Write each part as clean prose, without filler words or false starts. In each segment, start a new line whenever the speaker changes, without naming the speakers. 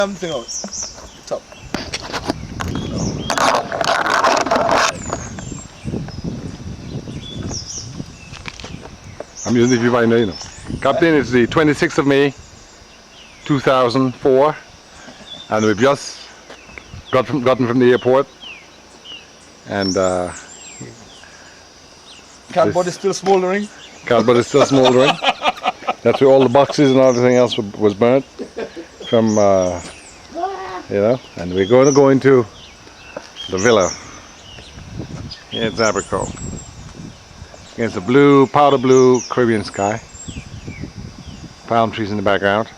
Something out. Top.
I'm using the view by now, you know. Captain, it's the 26th of May, 2004, and we've just gotten from the airport, and
Cardboard is still smoldering.
cardboard is still smoldering. That's where all the boxes and everything else was burnt from, you know, and we're going to go into the villa here at Zabrico against the blue, powder blue Caribbean sky, palm trees in the background.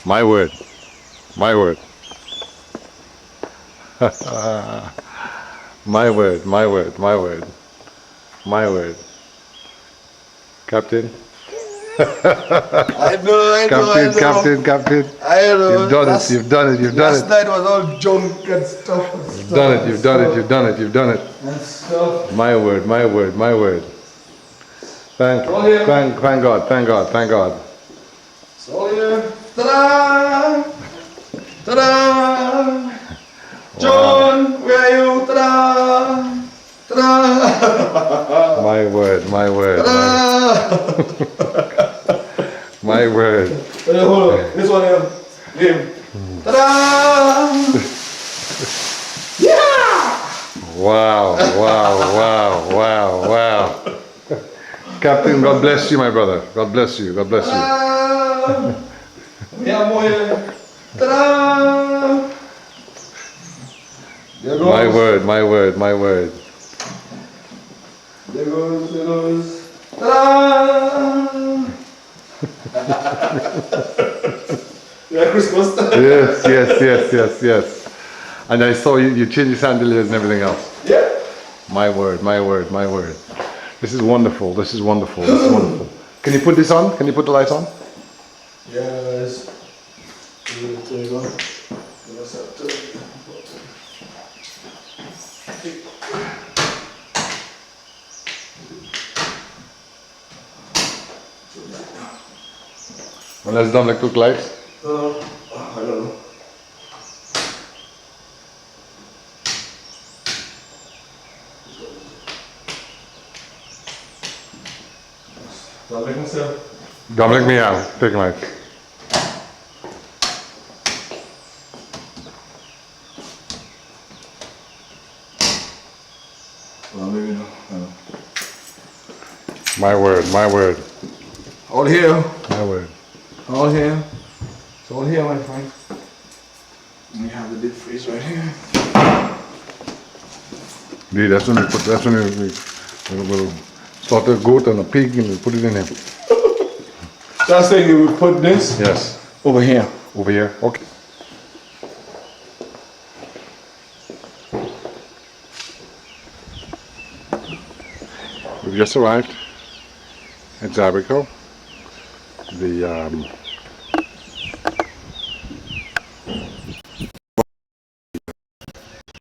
My word, my word. My word, my word, my word, my word. Captain?
I know.
Captain.
I know.
You've done it, you've done it.
Last night was all junk and stuff.
You've done it.
And stuff.
My word. Thank God.
It's all here. Ta-da! Ta-da! John, where are you? Ta-da! Ta-da!
My word. My word.
Hold on. This one here. Ta-da! Yeah!
Wow. Captain, God bless you, my brother. God bless you.
Yeah, more here. Ta-da!
My word.
There goes. Ta-da! Yeah, Christmas.
Yes. And I saw you change your chandeliers and everything else.
Yeah.
My word. This is wonderful. Can you put this on? Can you put the lights on?
Yes. There you go.
Unless Dominic took lights.
I don't know. Dominic himself.
Dominic meow. Take lights.
Well, maybe not.
My word.
All here.
My word.
All here. It's all here, my friend. And we have the deep freeze right here.
Indeed, that's when we'll slaughter a goat and a pig and we'll put it in here.
So I was thinking we would put this
Yes.
over here.
Over here. Okay. We've just arrived at Zabrico. The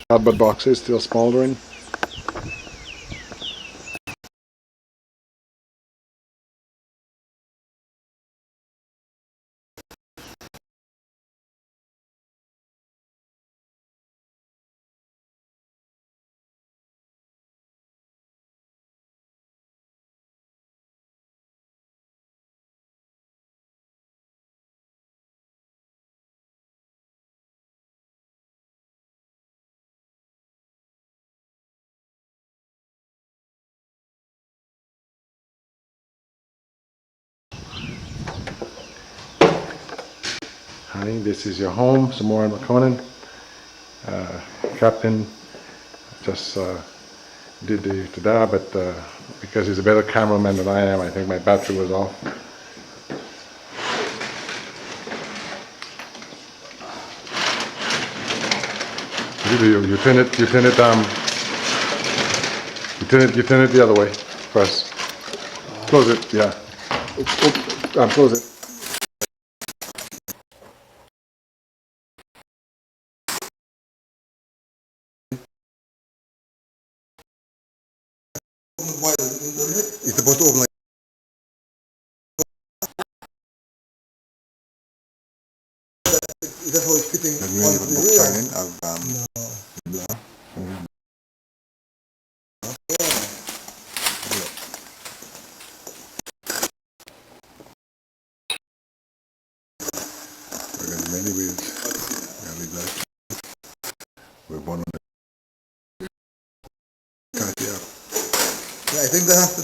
cardboard boxes still smoldering. Honey, this is your home. Some more coming in. Captain just did the tada, but because he's a better cameraman than I am, I think my battery was off. You turn it the other way first. Close it, yeah. Close it. It's supposed to open like
that how it's fitting
Let me
onto
put
the
book
rear?
signing of Leblanc. We're in many ways. Really blessed. We're born on the country.
Yeah, I think they have to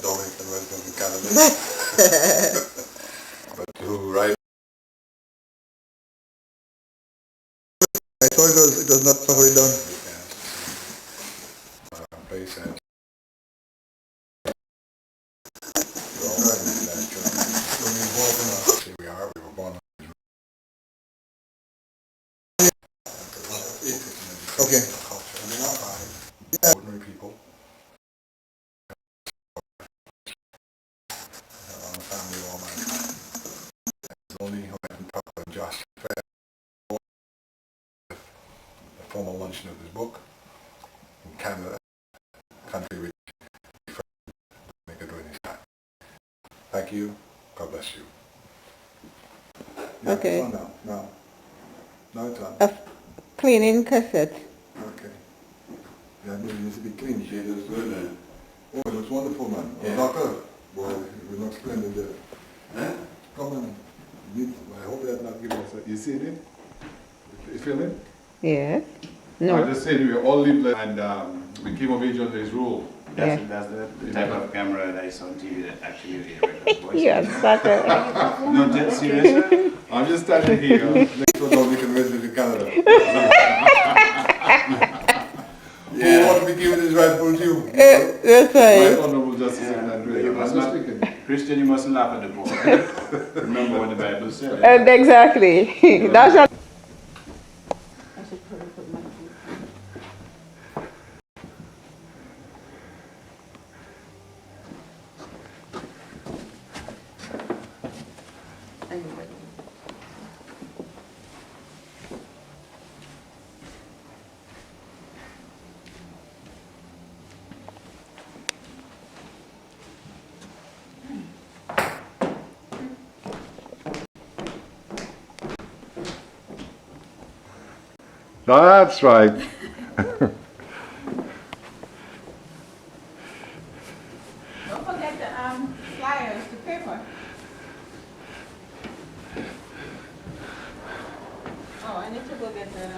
Dominican Western Canada. But to write,
I thought it was not properly done.
place and we are. We were born on
Okay.
culture. And they're not by ordinary people. On the family of all mankind. It's only who I can talk about Justice the formal luncheon of this book in Canada, country which make it during this time. Thank you. God bless you. Yeah,
Okay.
It's on now. Now it's on.
A cleaning cassette.
Okay. Yeah, it needs to be clean. She does good, man. Oh, it looks wonderful, man. Yeah. Doctor, well, we're not splendid there. Huh? Come on. I hope they're not giving us a... You see it? You feel it?
Yes.
I
No.
just said we all lived and we came of age under his rule.
Yeah.
That's the type of camera that I saw on TV that actually records voices.
Yes, but
No, just serious.
I'm just standing here next to a
Dominican resident in Canada. Who want to be given his rightful due?
that's
Right
right.
Honorable Justice Irving Andre.
You
I'm
must
just
not,
thinking.
Christian, you mustn't laugh at the book. Remember what the Bible said.
Exactly. Thou shalt.
That's right.
Don't forget the flyers, the paper. Oh, I need to go get the.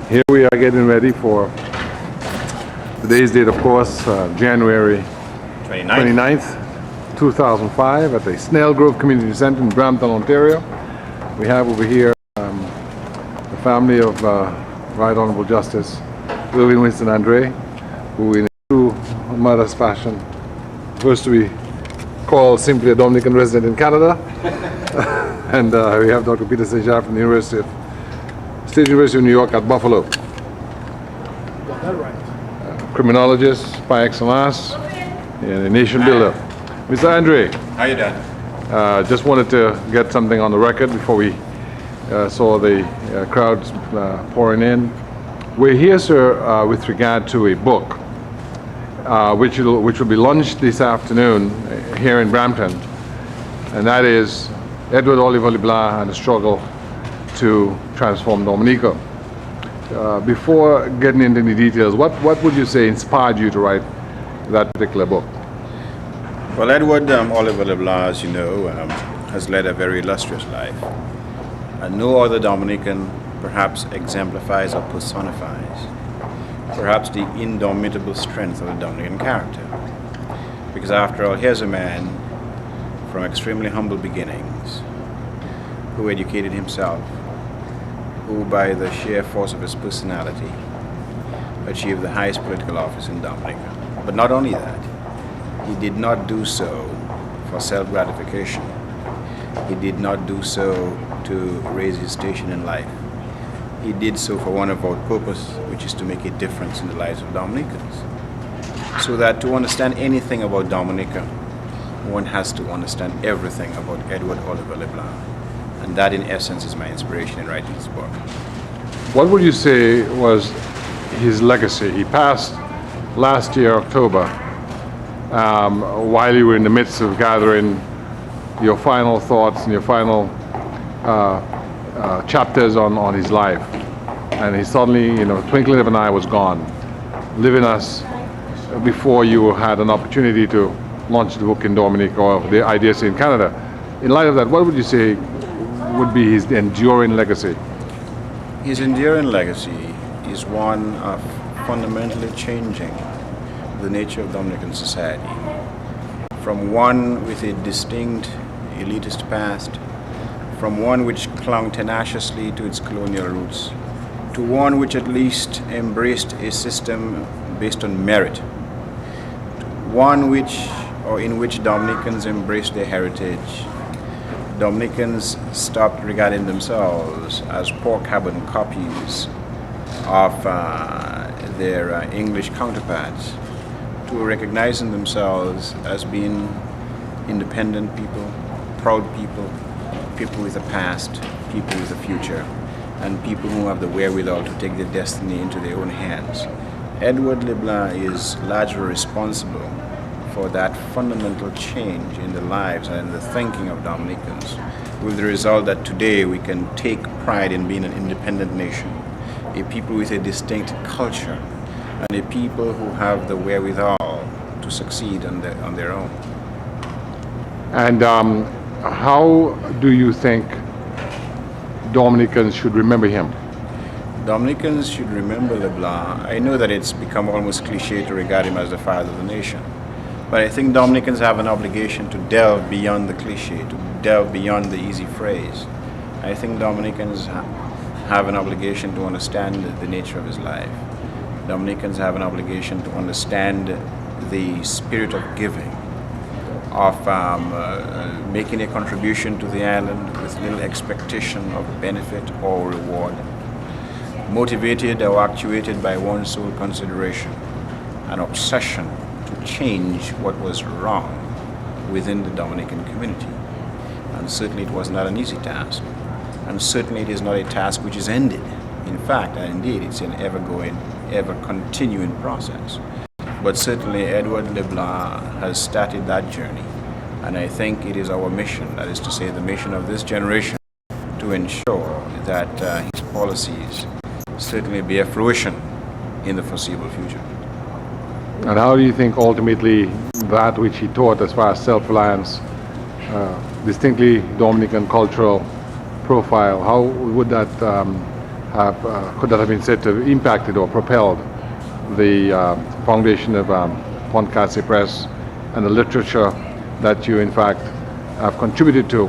Here we are getting ready for today's date, of course, January 29th, 2005 at the Snail Grove Community Centre in Brampton, Ontario. We have over here the family of Right Honourable Justice Irving Winston Andre, who in a true mother's fashion first to be called simply a Dominican resident in Canada. And we have Dr. Peter St. John from the State University of New York at Buffalo. Criminologist par excellence and a nation builder. Mr. Andre,
How you doing?
just wanted to get something on the record before we saw the crowds pouring in. We're here, sir, with regard to a book which will be launched this afternoon here in Brampton, and that is Edward Leblanc and the Struggle to Transform Dominica. Before getting into the details, what would you say inspired you to write that particular book?
Well, Edward Leblanc, as you know, has led a very illustrious life. And no other Dominican perhaps exemplifies or personifies perhaps the indomitable strength of the Dominican character. Because after all, here's a man from extremely humble beginnings who educated himself, who by the sheer force of his personality achieved the highest political office in Dominica. But not only that, he did not do so for self-gratification. He did not do so to raise his station in life. He did so for one avowed purpose, which is to make a difference in the lives of Dominicans. So that to understand anything about Dominica, one has to understand everything about Edward Oliver Leblanc. And that in essence is my inspiration in writing this book.
What would you say was his legacy? He passed last year, October, while you were in the midst of gathering your final thoughts and your final chapters on his life. And he suddenly, twinkling of an eye, was gone, leaving us before you had an opportunity to launch the book in Dominica or the ideas in Canada. In light of that, what would you say would be his enduring legacy?
His enduring legacy is one of fundamentally changing the nature of Dominican society from one with a distinct elitist past, from one which clung tenaciously to its colonial roots, to one which at least embraced a system based on merit, one in which Dominicans embraced their heritage. Dominicans stopped regarding themselves as poor cabin copies of their English counterparts, to recognizing themselves as being independent people, proud people, people with a past, people with a future, and people who have the wherewithal to take their destiny into their own hands. Edward Leblanc is largely responsible for that fundamental change in the lives and in the thinking of Dominicans, with the result that today we can take pride in being an independent nation, a people with a distinct culture, and a people who have the wherewithal to succeed on their own.
And how do you think Dominicans should remember him?
Dominicans should remember Leblanc. I know that it's become almost cliche to regard him as the father of the nation, but I think Dominicans have an obligation to delve beyond the cliche, to delve beyond the easy phrase. I think Dominicans have an obligation to understand the nature of his life. Dominicans have an obligation to understand the spirit of giving, of making a contribution to the island with little expectation of benefit or reward, motivated or actuated by one sole consideration, an obsession to change what was wrong within the Dominican community. And certainly it was not an easy task. And certainly it is not a task which is ended. In fact, and indeed, it's an ever-going, ever-continuing process. But certainly Edward Leblanc has started that journey. And I think it is our mission, that is to say the mission of this generation, to ensure that his policies certainly bear fruition in the foreseeable future.
And how do you think ultimately that which he taught as far as self-reliance, distinctly Dominican cultural profile, how would that could that have been said to have impacted or propelled the foundation of Pontcase Press and the literature that you in fact have contributed to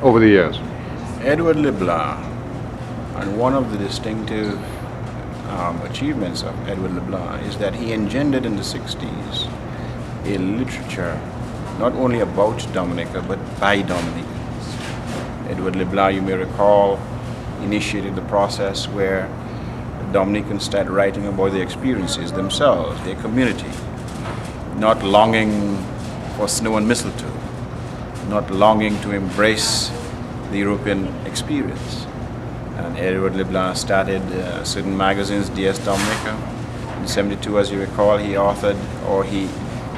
over the years?
Edward Leblanc, and one of the distinctive achievements of Edward Leblanc is that he engendered in the 60s a literature not only about Dominica but by Dominicans. Edward Leblanc, you may recall, initiated the process where Dominicans started writing about their experiences themselves, their community, not longing for snow and mistletoe, not longing to embrace the European experience. And Edward Leblanc started certain magazines, DS Dominica. In 72, as you recall, he authored, or he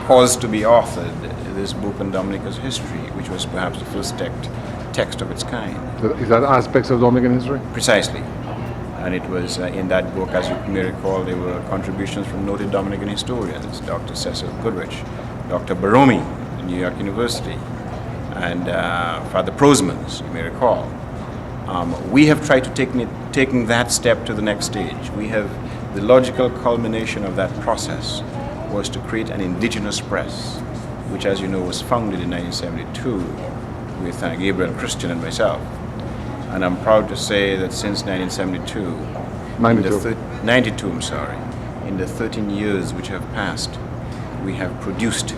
caused to be authored, this book on Dominica's history, which was perhaps the first text of its kind.
Is that aspects of Dominican history?
Precisely. And it was in that book, as you may recall, there were contributions from noted Dominican historians, Dr. Cecil Goodrich, Dr. Baromi at New York University, and Father Prosmans, you may recall. We have tried to taking that step to the next stage. We have the logical culmination of that process was to create an indigenous press, which, as you know, was founded in 1972 with Gabriel Christian and myself. And I'm proud to say that since 1972, 92, I'm sorry, in the 13 years which have passed, we have produced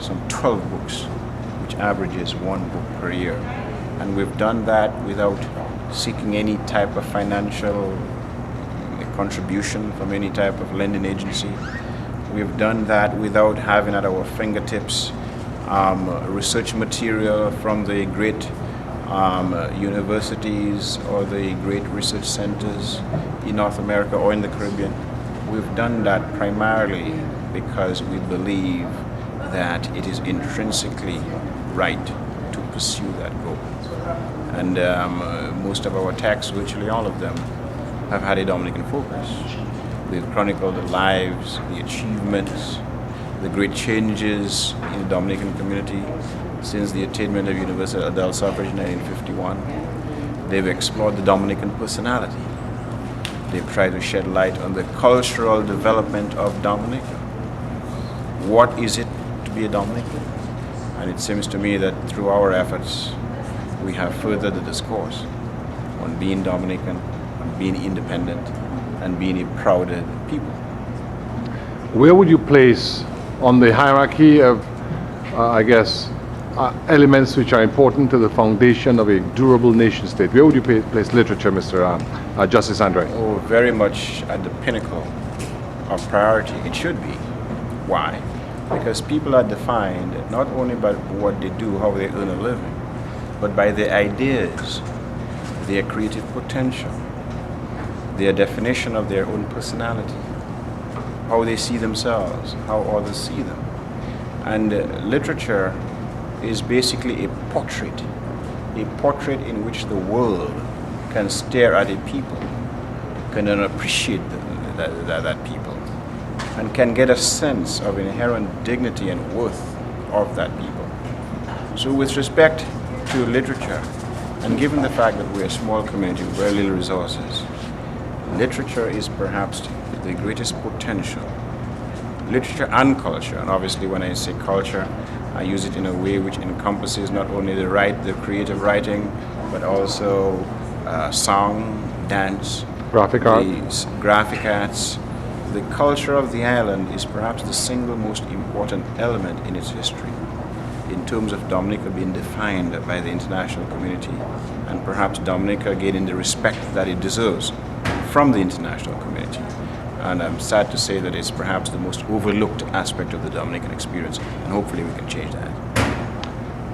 some 12 books, which averages one book per year. And we've done that without seeking any type of financial contribution from any type of lending agency. We've done that without having at our fingertips research material from the great universities or the great research centers in North America or in the Caribbean. We've done that primarily because we believe that it is intrinsically right to pursue that goal. And most of our texts, virtually all of them, have had a Dominican focus. We've chronicled the lives, the achievements, the great changes in the Dominican community since the attainment of universal adult suffrage in 1951. They've explored the Dominican personality. They've tried to shed light on the cultural development of Dominica. What is it to be a Dominican? And it seems to me that through our efforts, we have furthered the discourse on being Dominican, on being independent, and being a proud people.
Where would you place on the hierarchy of, elements which are important to the foundation of a durable nation state? Where would you place literature, Mr. Justice Andre?
Oh, very much at the pinnacle of priority. It should be. Why? Because people are defined not only by what they do, how they earn a living, but by their ideas, their creative potential, their definition of their own personality, how they see themselves, how others see them. And literature is basically a portrait in which the world can stare at a people, can appreciate that people, and can get a sense of inherent dignity and worth of that people. So with respect to literature, and given the fact that we're a small community with very little resources, literature is perhaps the greatest potential. Literature and culture, and obviously when I say culture, I use it in a way which encompasses not only the creative writing, but also song, dance, graphic arts. The culture of the island is perhaps the single most important element in its history, in terms of Dominica being defined by the international community, and perhaps Dominica gaining the respect that it deserves from the international community. And I'm sad to say that it's perhaps the most overlooked aspect of the Dominican experience, and hopefully we can change that.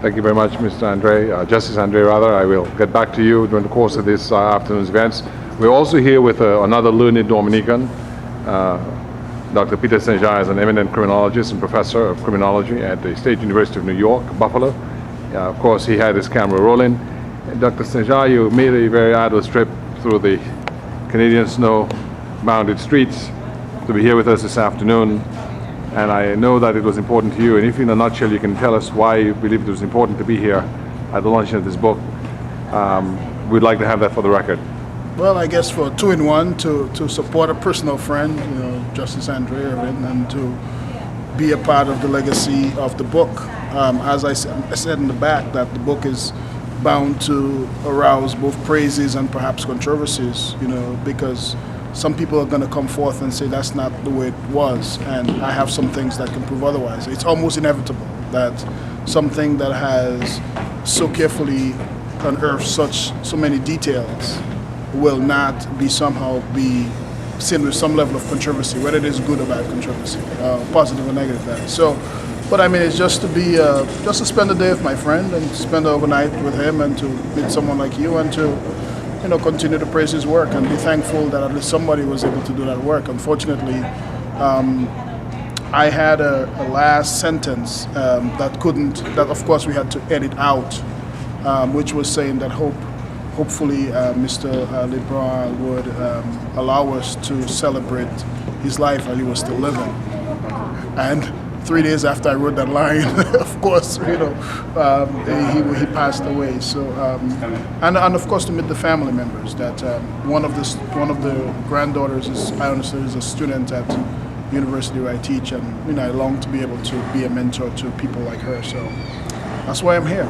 Thank you very much, Mr. Andre, Justice Andre rather. I will get back to you during the course of this afternoon's events. We're also here with another learned Dominican. Dr. Peter St. Jean is an eminent criminologist and professor of criminology at the State University of New York, Buffalo. Of course, he had his camera rolling. Dr. St. Jean, you made a very arduous trip through the Canadian snow-bounded streets to be here with us this afternoon. And I know that it was important to you. And if in a nutshell you can tell us why you believed it was important to be here at the launching of this book, we'd like to have that for the record.
Well, I guess for two-in-one, to support a personal friend, Justice Andre Irving, and to be a part of the legacy of the book. As I said in the back, that the book is bound to arouse both praises and perhaps controversies, because some people are going to come forth and say that's not the way it was, and I have some things that can prove otherwise. It's almost inevitable that something that has so carefully unearthed so many details will not be somehow be seen with some level of controversy, whether it is good or bad controversy, positive or negative that is. So, but I mean, it's just to be, just to spend the day with my friend and spend the overnight with him and to meet someone like you and to, continue to praise his work and be thankful that at least somebody was able to do that work. Unfortunately, I had a last sentence that of course we had to edit out, which was saying that hopefully Mr. Leblanc would allow us to celebrate his life while he was still living. And 3 days after I wrote that line, of course, he passed away. So, and of course to meet the family members. That one of the granddaughters I understand is a student at university where I teach, and I long to be able to be a mentor to people like her. So that's why I'm here.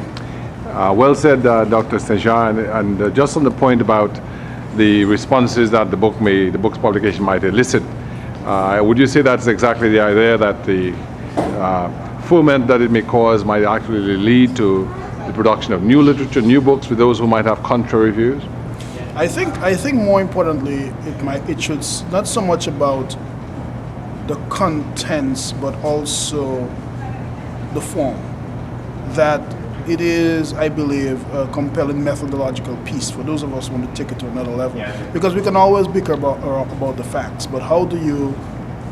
Well said, Dr. St. Jean, and just on the point about the responses that the book's publication might elicit, would you say that's exactly the idea, that the ferment that it may cause might actually lead to the production of new literature, new books for those who might have contrary views?
I think more importantly, it should not so much about the contents, but also the form. That it is, I believe, a compelling methodological piece for those of us who want to take it to another level. Because we can always bicker about the facts, but how do you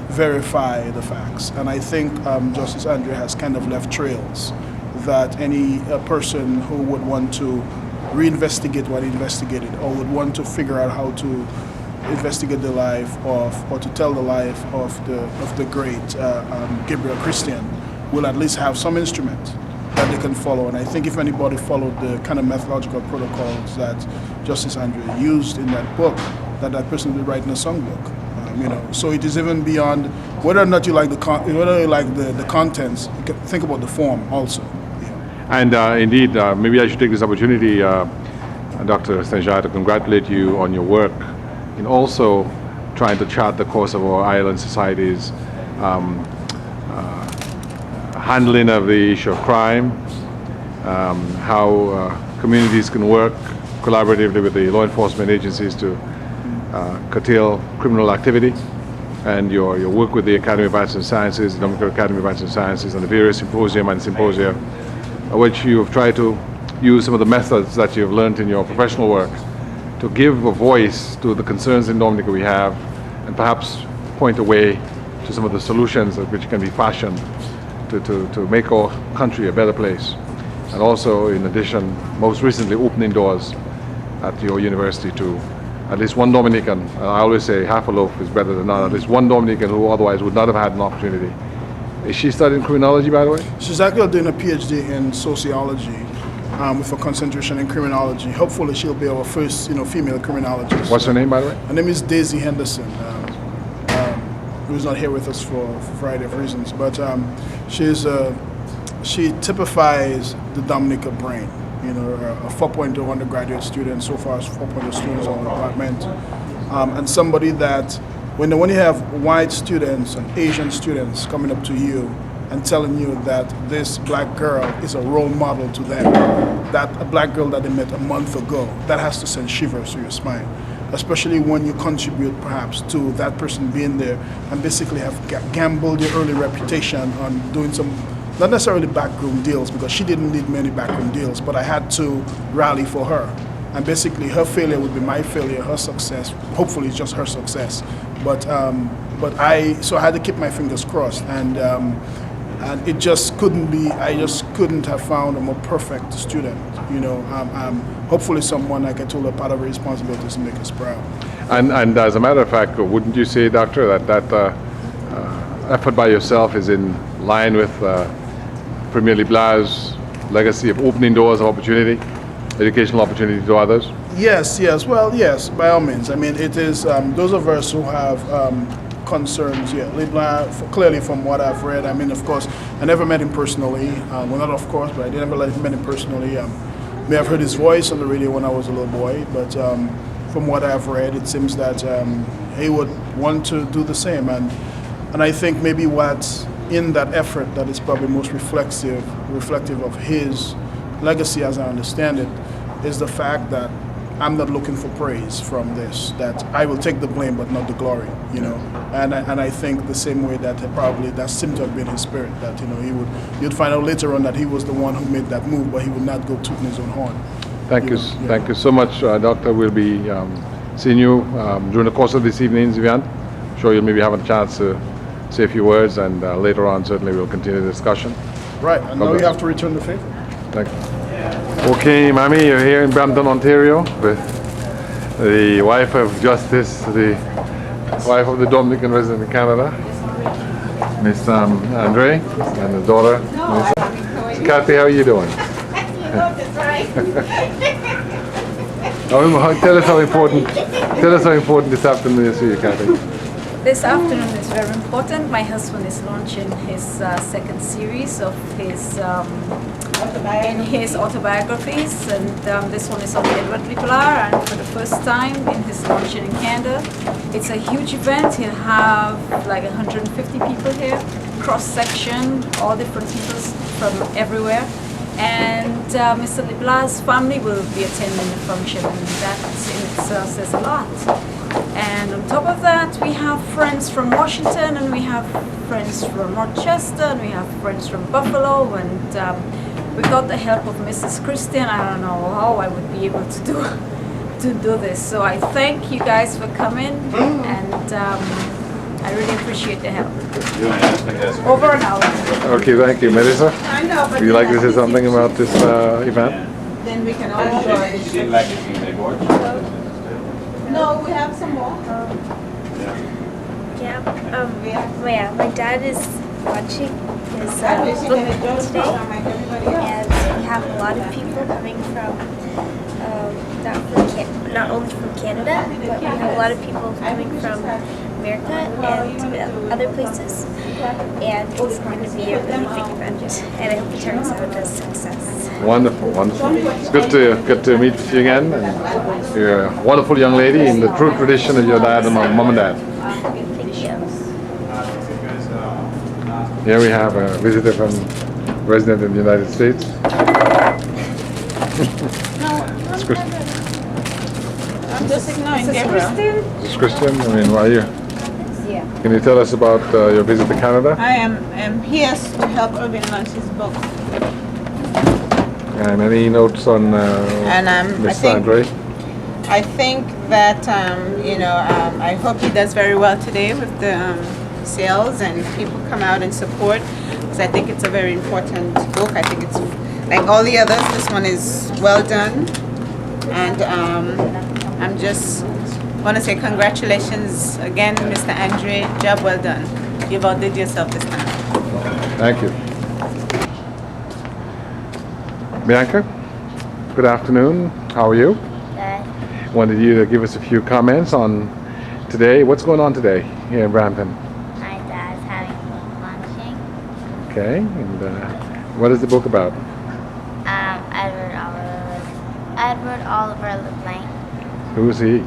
verify the facts? And I think Justice Andre has kind of left trails that any person who would want to reinvestigate what he investigated, or would want to figure out how to investigate the life of, or to tell the life of the great Gabriel Christian, will at least have some instrument that they can follow. And I think if anybody followed the kind of methodological protocols that Justice Andre used in that book, that person will be writing a songbook. So it is even beyond whether or not you like the contents. You can think about the form also.
And indeed, maybe I should take this opportunity, Dr. Stenjai, to congratulate you on your work in also trying to chart the course of our island society's handling of the issue of crime, how communities can work collaboratively with the law enforcement agencies to curtail criminal activity, and your work with the Academy of Arts and Sciences, the Dominican Academy of Arts and Sciences, and the various symposia, which you have tried to use some of the methods that you have learned in your professional work to give a voice to the concerns in Dominica we have, and perhaps point a way to some of the solutions which can be fashioned to make our country a better place. And also, in addition, most recently opening doors at your university to at least one Dominican. I always say half a loaf is better than none. At least one Dominican who otherwise would not have had an opportunity. Is she studying criminology, by the way?
She's actually doing a PhD in sociology with a concentration in criminology. Hopefully she'll be our first female criminologist.
What's her name, by the way?
Her name is Daisy Henderson, who's not here with us for a variety of reasons. But she typifies the Dominica brain. A 4.0 undergraduate student, so far as 4.0 students on the department, and somebody that when you have white students and Asian students coming up to you and telling you that this black girl is a role model to them, that a black girl that they met a month ago, that has to send shivers to your spine, especially when you contribute perhaps to that person being there and basically have gambled your early reputation on doing some, not necessarily backroom deals, because she didn't need many backroom deals, but I had to rally for her. And basically her failure would be my failure, her success, hopefully it's just her success. But I had to keep my fingers crossed, and it just couldn't be, I just couldn't have found a more perfect student. Hopefully someone, like I told her, part of her responsibility is to make us proud.
And as a matter of fact, wouldn't you say, Doctor, that effort by yourself is in line with Premier Leblanc's legacy of opening doors of opportunity, educational opportunity to others?
Yes, well, yes, by all means. I mean, it is those of us who have concerns. Yeah, Leblanc, clearly from what I've read. I mean, of course, I never met him personally. Well, not of course, but I never met him personally. May have heard his voice on the radio when I was a little boy, but from what I've read, it seems that he would want to do the same. And I think maybe what's in that effort that is probably most reflective of his legacy, as I understand it, is the fact that I'm not looking for praise from this, that I will take the blame but not the glory, And I think the same way that that seemed to have been his spirit, that you'd find out later on that he was the one who made that move, but he would not go tooting his own horn.
Thank you so much, Doctor. We'll be seeing you during the course of this evening's event. I'm sure you'll maybe have a chance to say a few words, and later on certainly we'll continue the discussion.
Right, and now you have to return the favor.
Thank you. Okay, Mammy, you're here in Brampton, Ontario with the wife of Justice, the wife of the Dominican resident in Canada, Miss Andre, and the daughter, Miss Kathy. How are you doing? Tell us how important this afternoon is to you, Kathy.
This afternoon is very important. My husband is launching his second series of his autobiographies, and this one is on Edward Leblanc, and for the first time in his launching in Canada. It's a huge event. He'll have like 150 people here, cross-section, all different people from everywhere. And Mr. Leblanc's family will be attending the function, and that in itself says a lot. And on top of that, we we have friends from Washington, and we have friends from Rochester, and we have friends from Buffalo, and without the help of Mrs. Christian, I don't know how I would be able to do this. So I thank you guys for coming, and I really appreciate the help. Over and out.
Okay, thank you. Melissa,
I know, but
would you like to say something about this event?
then we can all enjoy it.
like it being they watch.
No, we have some more.
Yeah, my dad is watching his
At least you
book
can enjoy the
today,
program like everybody else.
and we have a lot of people coming from, not only from Canada, but we have a lot of people coming from America and other places, and it's going to be a really big event, and I hope it turns out a success.
Wonderful, wonderful. It's good to meet you again. And you're a wonderful young lady in the true tradition of your dad and mom and dad.
Thank you.
Here we have a visitor from resident in the United States. It's Christian.
I'm just ignoring Gabriel.
This is Christian. I mean, why are you?
Yeah.
Can you tell us about your visit to Canada?
I am here to help Irving launch his book.
And any notes on Mr. Andre?
I think that I hope he does very well today with the sales and people come out and support, because I think it's a very important book. I think it's like all the others. This one is well done, and I'm just want to say congratulations again, Mr. Andre. Job well done. You've outdid yourself this time.
Thank you. Bianca, good afternoon. How are you?
Good.
Wanted you to give us a few comments on today. What's going on today here in Brampton?
My dad's having book launching.
Okay, and what is the book about?
Edward Oliver Leblanc.
Who is he?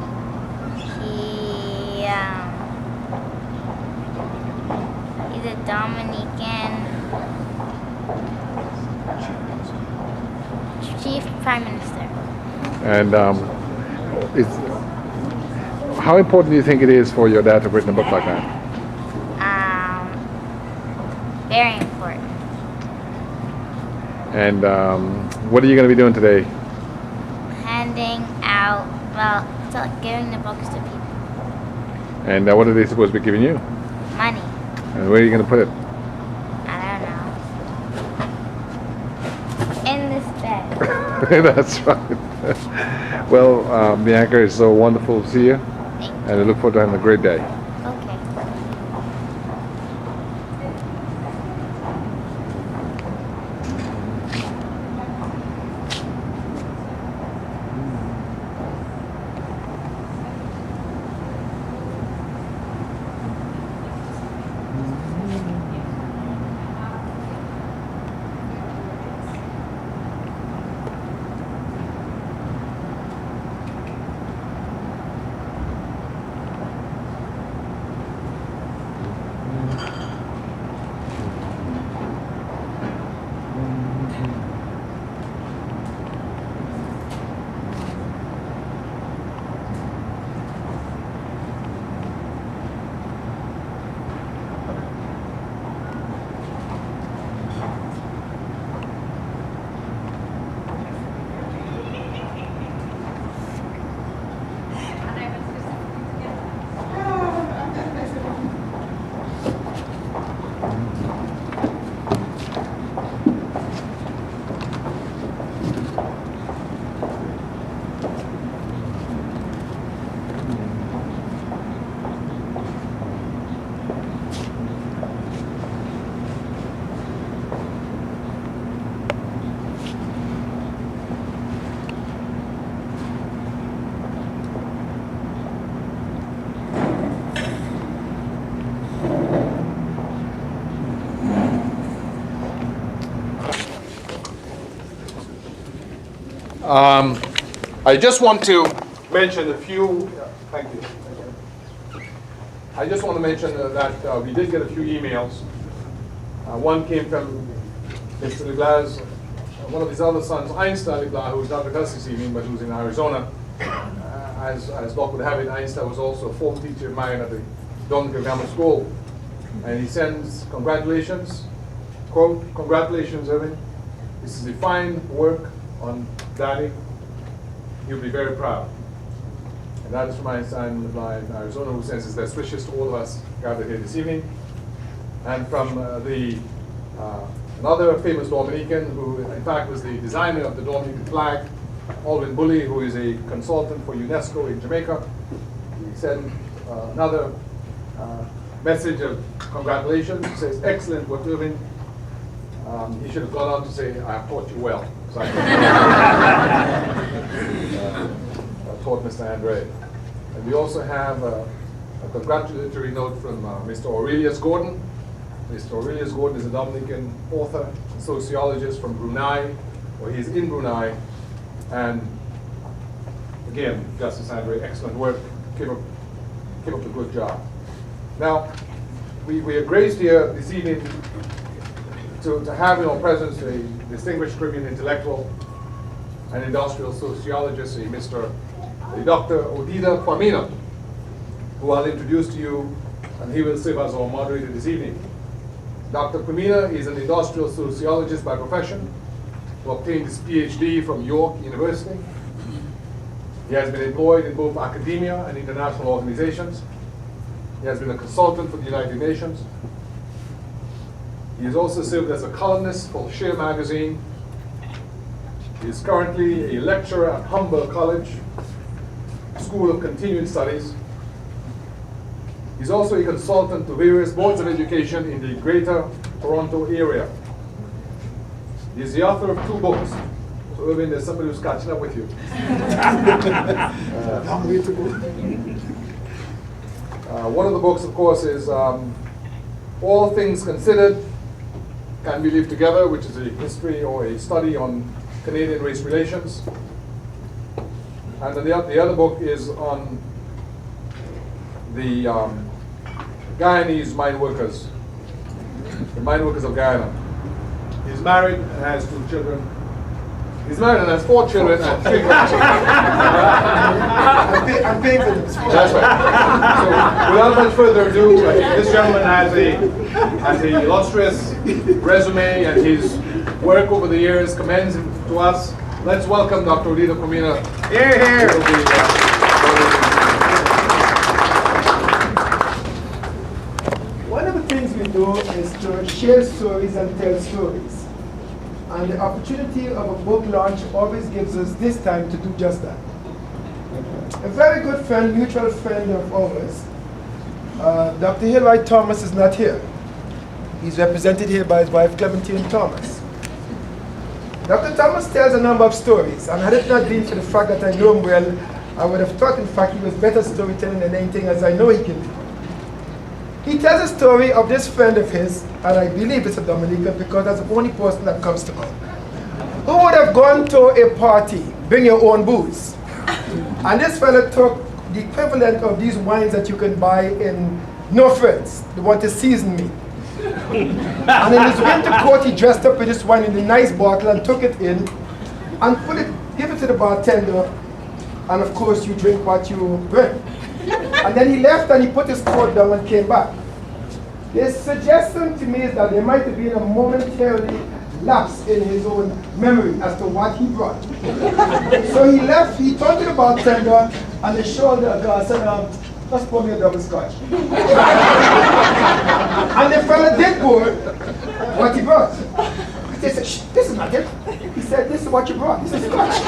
He's a Dominican chief prime minister.
And how important do you think it is for your dad to have written a book like that?
Very important.
And what are you going to be doing today?
Handing out, giving the books to people.
And what are they supposed to be giving you?
Money.
And where are you going to put it?
I don't know. In this bed.
That's right. Well, Bianca, it's so wonderful to see you.
Thank you.
And I look forward to having a great day.
Okay.
I just want to mention a few, thank you. I just want to mention that we did get a few emails. One came from Mr. Leblanc, one of his other sons, Einstein Leblanc, who's not with us this evening, but who's in Arizona. As luck would have it, Einstein was also a former teacher of mine at the Dominica Grammar School. And he sends congratulations, quote, "Congratulations, Irving. This is a fine work on Daddy. You'll be very proud." And that is from my son Leblanc in Arizona, who sends his best wishes to all of us gathered here this evening. And from another famous Dominican, who in fact was the designer of the Dominican flag, Alvin Bully, who is a consultant for UNESCO in Jamaica. He sent another message of congratulations. He says, "Excellent work, Irving." He should have gone on to say, "I have taught you well." So I taught Mr. Andre. And we also have a congratulatory note from Mr. Aurelius Gordon. Mr. Aurelius Gordon is a Dominican author and sociologist from Brunei, or he's in Brunei. And again, Justice Andre, excellent work. Keep up the good job. Now, we are graced here this evening to have in our presence a distinguished Caribbean intellectual and industrial sociologist, a Dr. Odida Famina, who I'll introduce to you, and he will serve as our moderator this evening. Dr. Famina is an industrial sociologist by profession, who obtained his PhD from York University. He has been employed in both academia and international organizations. He has been a consultant for the United Nations. He has also served as a columnist for Share magazine. He is currently a lecturer at Humboldt College, School of Continuing Studies. He's also a consultant to various boards of education in the Greater Toronto area. He is the author of 2 books. So Irving, there's somebody who's catching up with you. One of the books, of course, is All Things Considered, Can We Live Together, which is a history or a study on Canadian race relations. And then the other book is on the Guyanese mine workers, the mine workers of Guyana. He's married and has 2 children. He's married and has 4 children and 3 grandchildren.
I'm paying for this.
That's right. So without much further ado, this gentleman has an illustrious resume, and his work over the years commends him to us. Let's welcome Dr. Odida Famina. Here.
One of the things we do is to share stories and tell stories. And the opportunity of a book launch always gives us this time to do just that. A very good friend, mutual friend of ours, Dr. Hilroy Thomas is not here. He's represented here by his wife, Clementine Thomas. Dr. Thomas tells a number of stories, and had it not been for the fact that I know him well, I would have thought, in fact, he was better storytelling than anything, as I know he can do. He tells a story of this friend of his, and I believe it's a Dominican because that's the only person that comes to mind, who would have gone to a party, bring your own booze. And this fellow took the equivalent of these wines that you can buy in No Friends, the one to season meat. And in his winter coat, he dressed up with this wine in the nice bottle and took it in and give it to the bartender, and of course you drink what you bring. And then he left and he put his coat down and came back. His suggestion to me is that there might have been a momentary lapse in his own memory as to what he brought. So he left, he turned to the bartender and he showed the glass and just pour me a double scotch. And the fella did pour what he brought. He said, "Shh, this is not it." He said, "This is what you brought. This is scotch."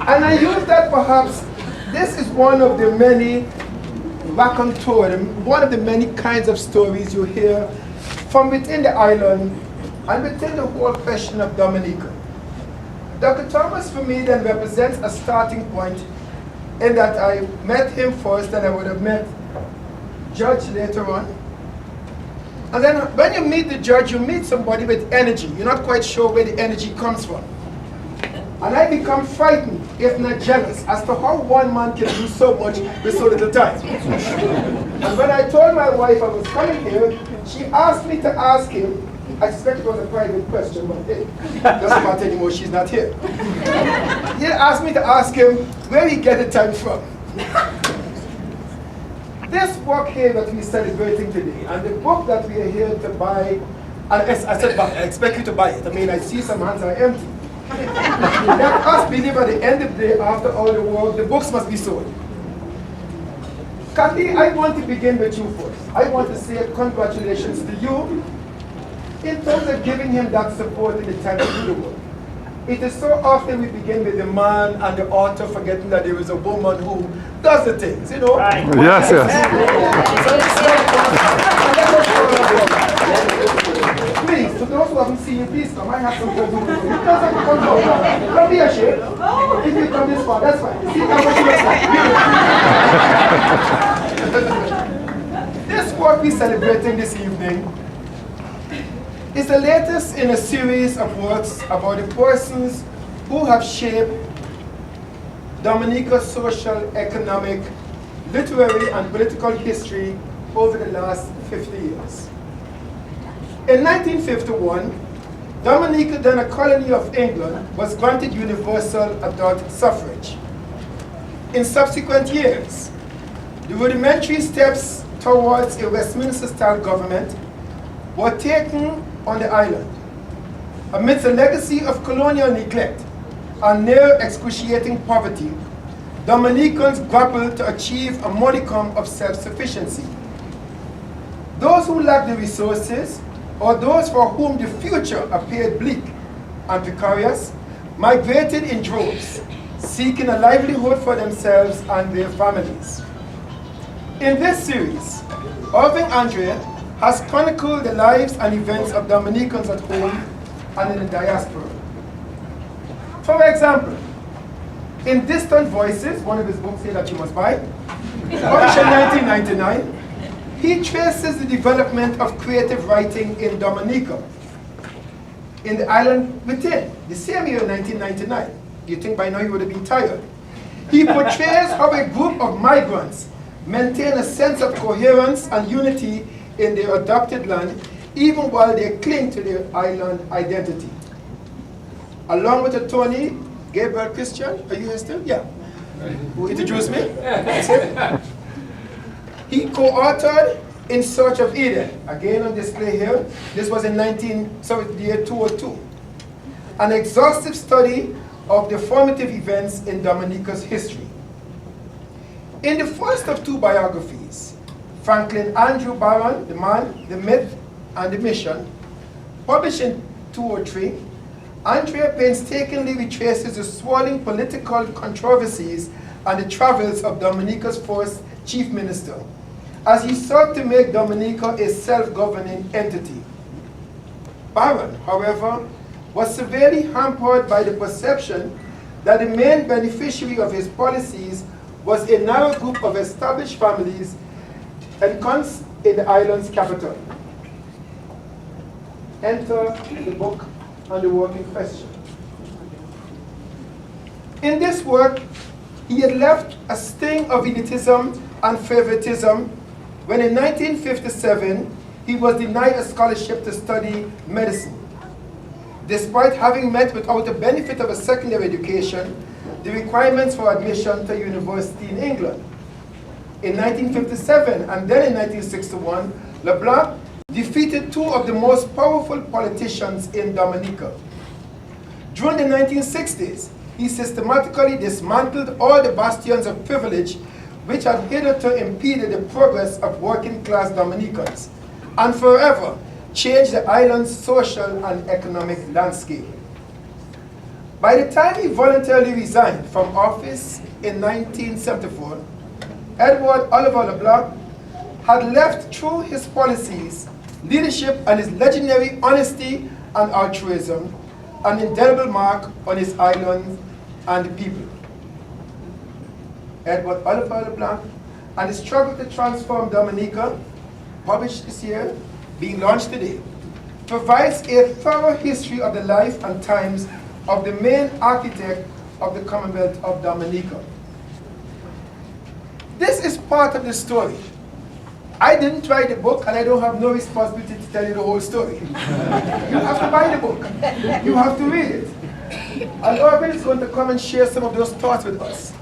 And I use that perhaps, this is one of the many raconteur, one of the many kinds of stories you hear from within the island and within the whole question of Dominica. Dr. Thomas for me then represents a starting point in that I met him first and I would have met Judge later on. And then when you meet the judge, you meet somebody with energy. You're not quite sure where the energy comes from. And I become frightened, if not jealous, as to how one man can do so much with so little time. And when I told my wife I was coming here, she asked me to ask him, I suspect it was a private question, but it doesn't matter anymore, she's not here. He asked me to ask him where he get the time from. This book here that we're celebrating today, and the book that we are here to buy, and I said buy, I expect you to buy it. I mean, I see some hands are empty. Let us believe at the end of the day, after all the work, the books must be sold. Kathy, I want to begin with you first. I want to say congratulations to you in terms of giving him that support in the time to do the work. It is so often we begin with the man and the author forgetting that there is a woman who does the things, you know? Right.
Yes, yes.
Please, to those who haven't seen you, please come. I have some to do with you. Don't be ashamed. If you come this far, that's fine. See how much you look like. This work we're celebrating this evening is the latest in a series of works about the persons who have shaped Dominica's social, economic, literary, and political history over the last 50 years. In 1951, Dominica, then a colony of England, was granted universal adult suffrage. In subsequent years, the rudimentary steps towards a Westminster-style government were taken on the island. Amidst a legacy of colonial neglect and near excruciating poverty, Dominicans grappled to achieve a modicum of self-sufficiency. Those who lacked the resources, or those for whom the future appeared bleak and precarious, migrated in droves, seeking a livelihood for themselves and their families. In this series, Irving Andre has chronicled the lives and events of Dominicans at home and in the diaspora. For example, in Distant Voices, one of his books here that you must buy, published in 1999, he traces the development of creative writing in Dominica, in the island within, the same year, 1999. You think by now you would have been tired. He portrays how a group of migrants maintain a sense of coherence and unity in their adopted land, even while they cling to their island identity. Along with attorney Gabriel Christian, are you here still? Yeah. Who introduced me? That's it. He co-authored In Search of Eden, again on display here. This was in the year 2002. An exhaustive study of the formative events in Dominica's history. In the first of two biographies, Franklin Andrew Barron, The Man, the Myth, and the Mission, published in 2003, Andre painstakingly retraces the swirling political controversies and the travels of Dominica's first chief minister, as he sought to make Dominica a self-governing entity. Barron, however, was severely hampered by the perception that the main beneficiary of his policies was a narrow group of established families ensconced in the island's capital. Enter the book and the work in question. In this work, he had left a sting of elitism and favoritism when in 1957 he was denied a scholarship to study medicine. Despite having met without the benefit of a secondary education the requirements for admission to university in England. In 1957 and then in 1961, Leblanc defeated two of the most powerful politicians in Dominica. During the 1960s, he systematically dismantled all the bastions of privilege which had hitherto impeded the progress of working-class Dominicans, and forever changed the island's social and economic landscape. By the time he voluntarily resigned from office in 1974, Edward Oliver Leblanc had left through his policies, leadership, and his legendary honesty and altruism an indelible mark on his island and the people. Edward Oliver Leblanc and the struggle to transform Dominica, published this year, being launched today, provides a thorough history of the life and times of the main architect of the Commonwealth of Dominica. This is part of the story. I didn't write the book, and I don't have no responsibility to tell you the whole story. You have to buy the book. You have to read it. And Irving is going to come and share some of those thoughts with us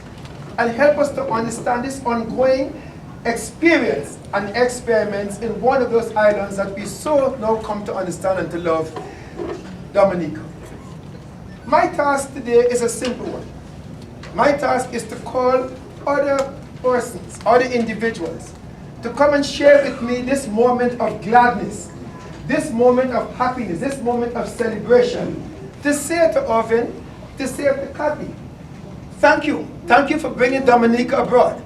and help us to understand this ongoing experience and experiments in one of those islands that we so now come to understand and to love, Dominica. My task today is a simple one. My task is to call other persons, other individuals, to come and share with me this moment of gladness, this moment of happiness, this moment of celebration, to say to Irvin, to say to Kathy, thank you. Thank you for bringing Dominica abroad.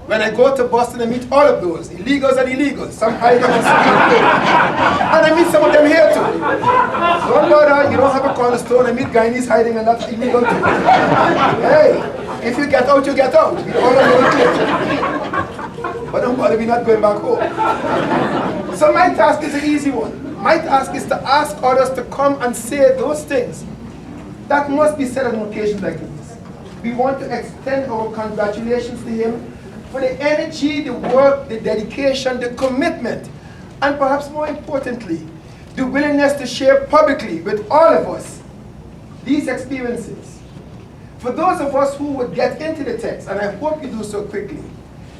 When I go to Boston, I meet all of those, illegals and illegals, some hiding and some and I meet some of them here too. Don't bother, you don't have a cornerstone, I meet Guyanese hiding and that's illegal too. Hey, if you get out, you get out. We all know. But don't bother, we're not going back home. So my task is an easy one. My task is to ask others to come and say those things that must be said on an occasion like this. We want to extend our congratulations to him for the energy, the work, the dedication, the commitment, and perhaps more importantly, the willingness to share publicly with all of us these experiences. For those of us who would get into the text, and I hope you do so quickly,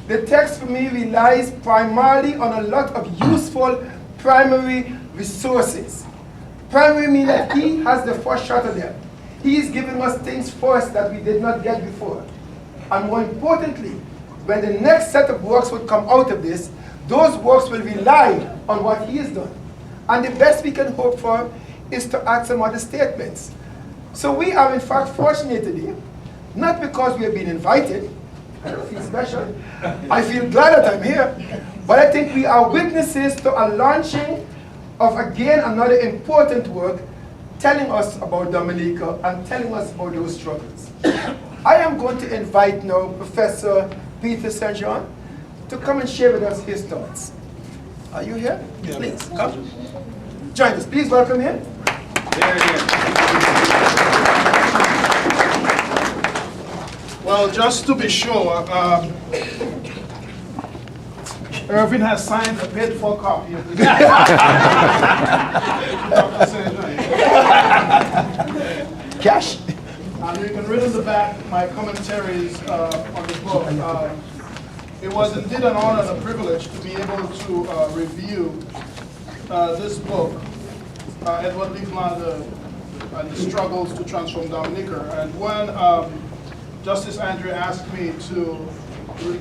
the text for me relies primarily on a lot of useful primary resources. Primary means that he has the first shot of them. He is giving us things first that we did not get before. And more importantly, when the next set of works would come out of this, those works will rely on what he has done. And the best we can hope for is to add some other statements. So we are in fact fortunate today, not because we have been invited, I don't feel special, I feel glad that I'm here, but I think we are witnesses to a launching of again another important work telling us about Dominica and telling us about those struggles. I am going to invite now Professor Peter St. John to come and share with us his thoughts. Are you here? Yeah, please, come. Join us. Please welcome him.
Well, just to be sure, Irvin has signed a paid for copy of the
Cash.
And you can read in the back my commentaries on the book. It was indeed an honor and a privilege to be able to review this book, Edward Leblanc and the Struggles to Transform Dominica. And when Justice Andre asked me to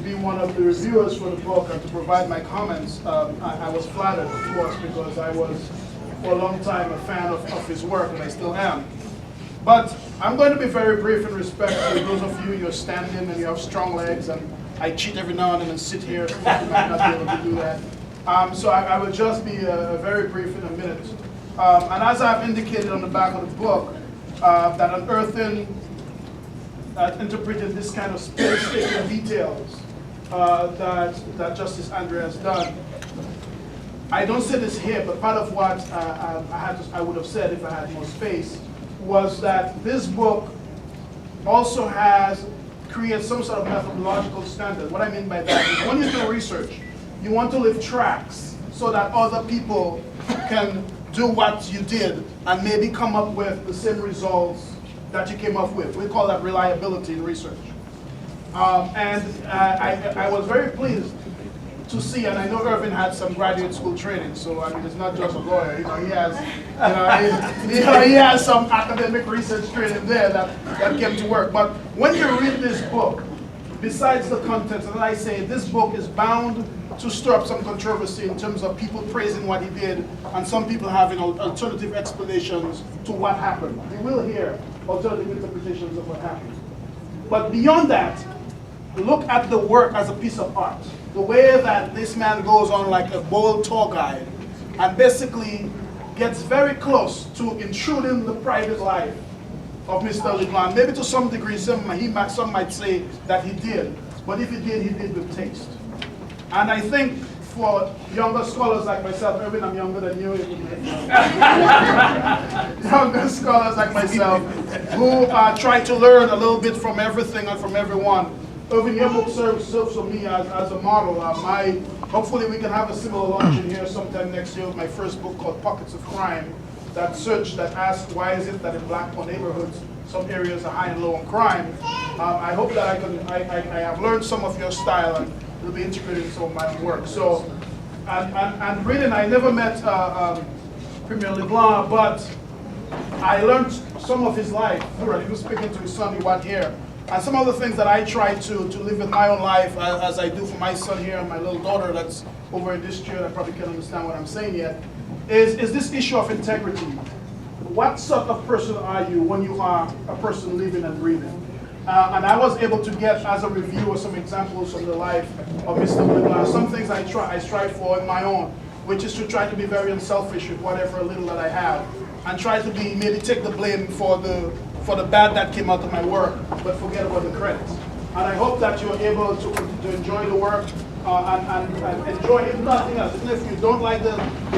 be one of the reviewers for the book and to provide my comments, I was flattered, of course, because I was for a long time a fan of his work, and I still am. But I'm going to be very brief in respect to those of you, you're standing and you have strong legs, and I cheat every now and then and sit here, so you might not be able to do that. So I will just be very brief in a minute. And as I've indicated on the back of the book, that unearthing, interpreting this kind of space-taking details that Justice Andre has done. I don't say this here, but part of what I would have said if I had more space was that this book also creates some sort of methodological standard. What I mean by that is when you do research, you want to leave tracks so that other people can do what you did and maybe come up with the same results that you came up with. We call that reliability in research. I was very pleased to see, and I know Irvin had some graduate school training, so I mean, it's not just a lawyer. He has some academic research training there that came to work. But when you read this book, besides the content, and I say this book is bound to stir up some controversy in terms of people praising what he did and some people having alternative explanations to what happened. You will hear alternative interpretations of what happened. But beyond that, look at the work as a piece of art. The way that this man goes on like a bold tour guide and basically gets very close to intruding the private life of Mr. Leblanc. Maybe to some degree, some might say that he did. But if he did with taste. And I think for younger scholars like myself, Irvin, I'm younger than you. Younger scholars like myself who try to learn a little bit from everything and from everyone. Irvin, your book serves for me as a model. Hopefully we can have a similar launch in here sometime next year with my first book called Pockets of Crime, that asks why is it that in black poor neighborhoods some areas are high and low on crime. I hope that I have learned some of your style, and it'll be integrated in some of my own work. So, and reading, I never met Premier Leblanc, but I learned some of his life. He was speaking to his son, Ewart, here. And some of the things that I try to live in my own life, as I do for my son here and my little daughter that's over in this chair that probably can't understand what I'm saying yet, is this issue of integrity. What sort of person are you when you are a person living and breathing? And I was able to get, as a reviewer, some examples from the life of Mr. Leblanc. Some things I strive for in my own, which is to try to be very unselfish with whatever little that I have, and try to be, maybe take the blame for the bad that came out of my work, but forget about the credits. And I hope that you're able to enjoy the work and enjoy, if nothing else, even if you don't like the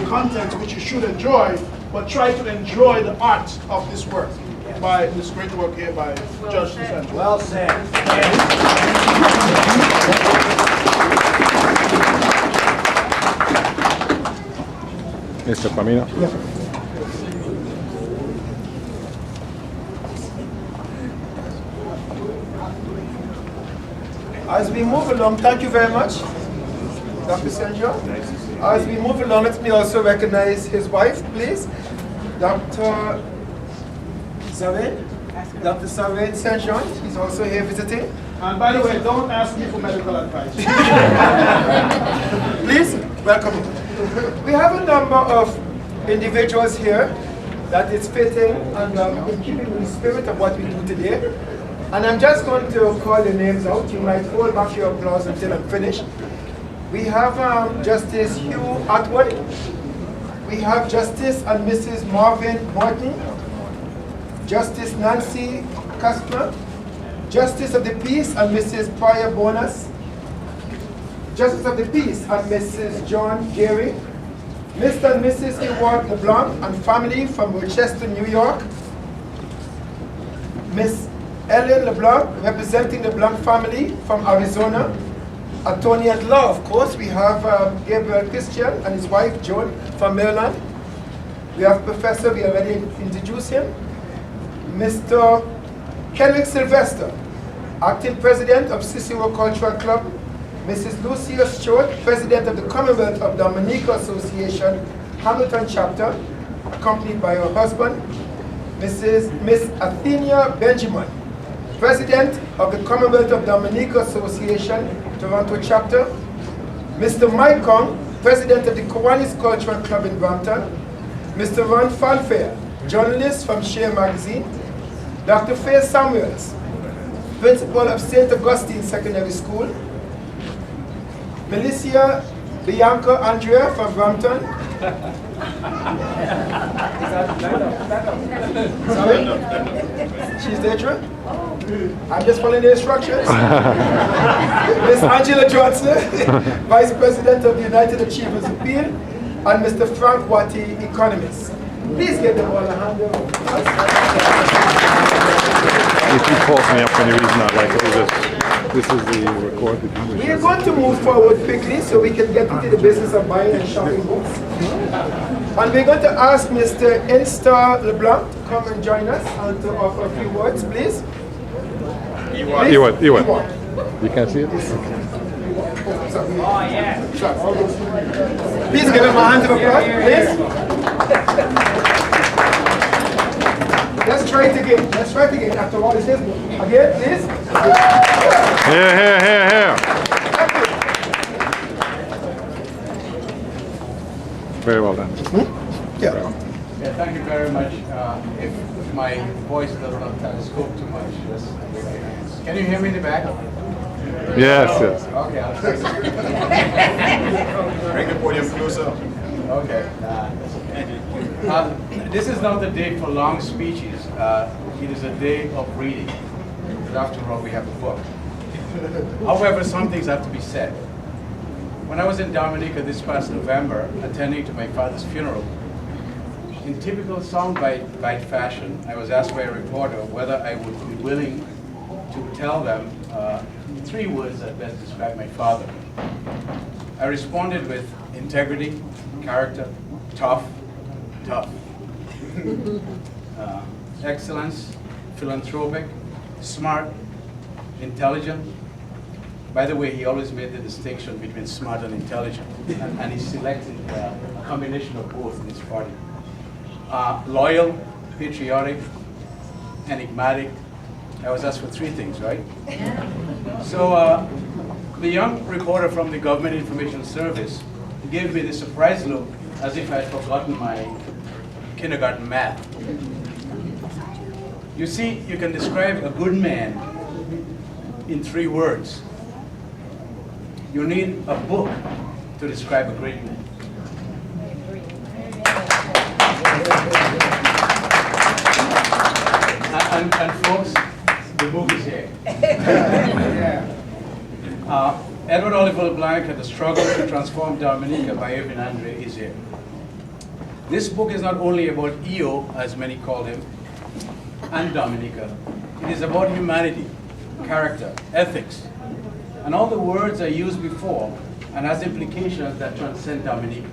content, which you should enjoy, but try to enjoy the art of this work, by this great work here by Justice Irving.
Well said.
Mr. Pamino?
As we move along, thank you very much, Dr. Senja. As we move along, let me also recognize his wife, please, Dr. Sarin. Dr. Sarin Saint-Jean, he's also here visiting.
And by the way, don't ask me for medical advice.
Please, welcome. We have a number of individuals here that is fitting and in keeping with the spirit of what we do today. And I'm just going to call your names out. You might hold back your applause until I'm finished. We have Justice Hugh Atwood. We have Justice and Mrs. Marvin Morton. Justice Nancy Kastner. Justice of the Peace and Mrs. Pryor Bonus. Justice of the Peace and Mrs. John Gary. Mr. and Mrs. Ewart Leblanc and family from Rochester, New York. Miss Ellen Leblanc, representing the Leblanc family from Arizona. Attorney at law, of course, we have Gabriel Christian and his wife, Joan, from Maryland. We have Professor, we already introduced him. Mr. Kenrick Sylvester, acting president of Cicero Cultural Club. Mrs. Lucia Stewart, president of the Commonwealth of Dominica Association, Hamilton chapter, accompanied by her husband. Miss Athenia Benjamin, president of the Commonwealth of Dominica Association, Toronto chapter. Mr. Mike Kong, president of the Kiwanis Cultural Club in Brampton. Mr. Ron Fanfare, journalist from Share Magazine. Dr. Faye Samuels, principal of St. Augustine Secondary School. Melissa Bianca Andrea from Brampton. Sorry? She's there, true? I'm just following the instructions. Miss Angela Johnson, Vice President of the United Achievers Appeal, and Mr. Frank Watty, economist. Please give them all a hand.
If you call me up any reason I'd like to do this. This is the record.
We are going to move forward quickly so we can get into the business of buying and shopping books. And we're going to ask Mr. Instar Leblanc to come and join us and to offer a few words, please.
Ewart. You can see it?
Oh, yeah. Please give him a hand of applause, please. Let's try it again. Let's try it again. After all, is this again, please?
Here. Very well done.
Yeah.
Yeah, thank you very much. If my voice does not telescope too much, can you hear me in the back?
Yes.
Okay, I'll try to.
Bring the podium closer.
Okay. This is not the day for long speeches. It is a day of reading. But after all, we have a book. However, some things have to be said. When I was in Dominica this past November, attending to my father's funeral, in typical soundbite fashion, I was asked by a reporter whether I would be willing to tell them 3 words that best describe my father. I responded with integrity, character, tough, excellence, philanthropic, smart, intelligent, By the way, he always made the distinction between smart and intelligent, and he selected a combination of both in his party. Loyal, patriotic, enigmatic. I was asked for 3 things, right? So the young reporter from the Government Information Service gave me the surprised look as if I had forgotten my kindergarten math. You see, you can describe a good man in 3 words. You need a book to describe a great man. And folks, the book is here. Edward Leblanc and the Struggle to Transform Dominica by Irving Andre is here. This book is not only about EO, as many call him, and Dominica. It is about humanity, character, ethics, and all the words I used before, and has implications that transcend Dominica.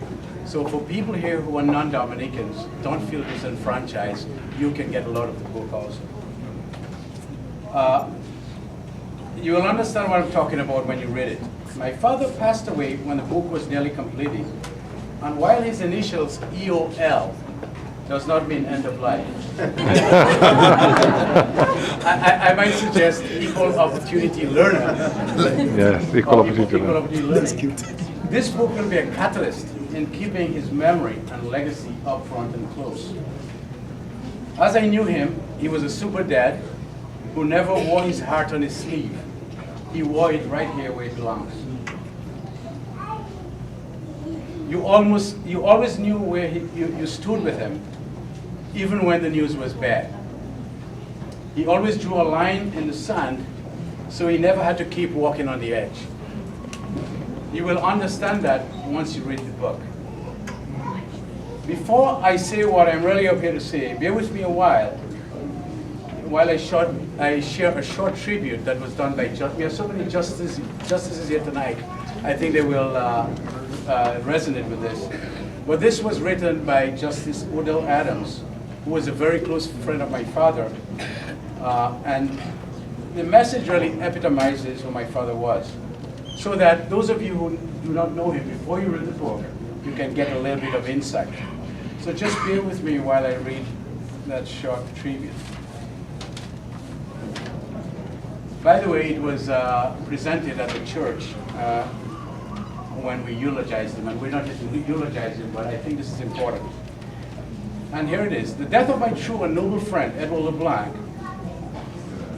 So for people here who are non-Dominicans, don't feel disenfranchised. You can get a lot of the book also. You will understand what I'm talking about when you read it. My father passed away when the book was nearly completed, and while his initials EOL does not mean end of life, I might suggest equal opportunity learner.
Yes, equal opportunity learner.
That's cute. This book will be a catalyst in keeping his memory and legacy up front and close. As I knew him, he was a super dad who never wore his heart on his sleeve. He wore it right here where it belongs. You always knew where you stood with him, even when the news was bad. He always drew a line in the sand, so he never had to keep walking on the edge. You will understand that once you read the book. Before I say what I'm really up here to say, bear with me a while I share a short tribute that was done by we have so many justices here tonight. I think they will resonate with this. But this was written by Justice Odell Adams, who was a very close friend of my father. And the message really epitomizes who my father was. So that those of you who do not know him, before you read the book, you can get a little bit of insight. So just bear with me while I read that short tribute. By the way, it was presented at the church when we eulogized him, and we're not just eulogizing him, but I think this is important. And here it is. The death of my true and noble friend, Edward Leblanc,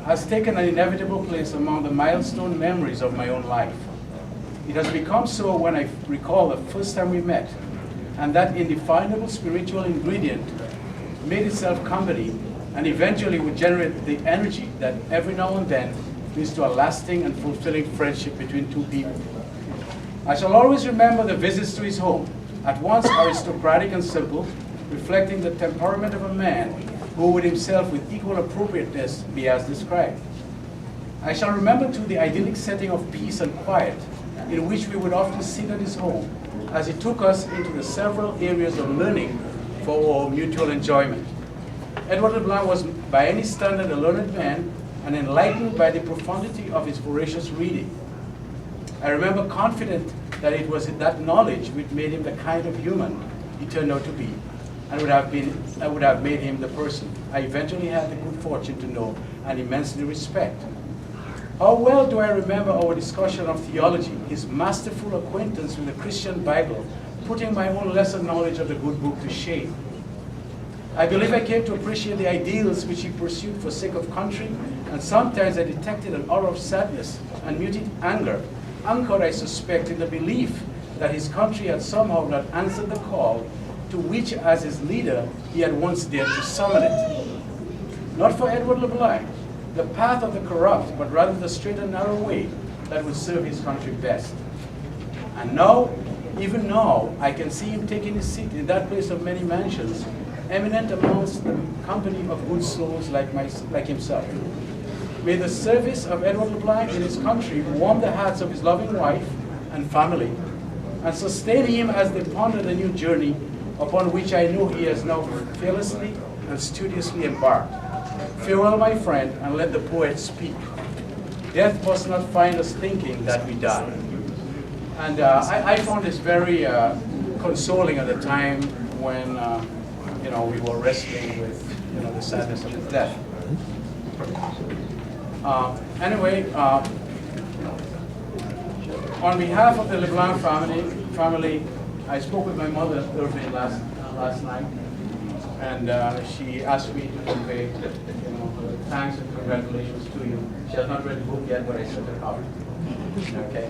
has taken an inevitable place among the milestone memories of my own life. It has become so when I recall the first time we met, and that indefinable spiritual ingredient made itself company and eventually would generate the energy that every now and then leads to a lasting and fulfilling friendship between two people. I shall always remember the visits to his home, at once aristocratic and simple, reflecting the temperament of a man who would himself with equal appropriateness be as described. I shall remember too the idyllic setting of peace and quiet in which we would often sit at his home as he took us into the several areas of learning for our mutual enjoyment. Edward Leblanc was by any standard a learned man and enlightened by the profundity of his voracious reading. I remember confident that it was that knowledge which made him the kind of human he turned out to be, and would have made him the person I eventually had the good fortune to know and immensely respect. How well do I remember our discussion of theology, his masterful acquaintance with the Christian Bible, putting my own lesser knowledge of the good book to shame. I believe I came to appreciate the ideals which he pursued for sake of country, and sometimes I detected an aura of sadness and muted anger, anchored, I suspect, in the belief that his country had somehow not answered the call to which, as his leader, he had once dared to summon it. Not for Edward Leblanc, the path of the corrupt, but rather the straight and narrow way that would serve his country best. And now, even now, I can see him taking his seat in that place of many mansions, eminent amongst the company of good souls like himself. May the service of Edward Leblanc in his country warm the hearts of his loving wife and family, and sustain him as they ponder the new journey upon which I know he has now fearlessly and studiously embarked. Farewell, my friend, and let the poet speak. death must not find us thinking that we die. And I found this very consoling at the time when we were wrestling with the sadness of his death. Anyway, on behalf of the Leblanc family, I spoke with my mother, Irving, last night, and she asked me to convey thanks and congratulations to you. She has not read the book yet, but I sent her a copy. Okay.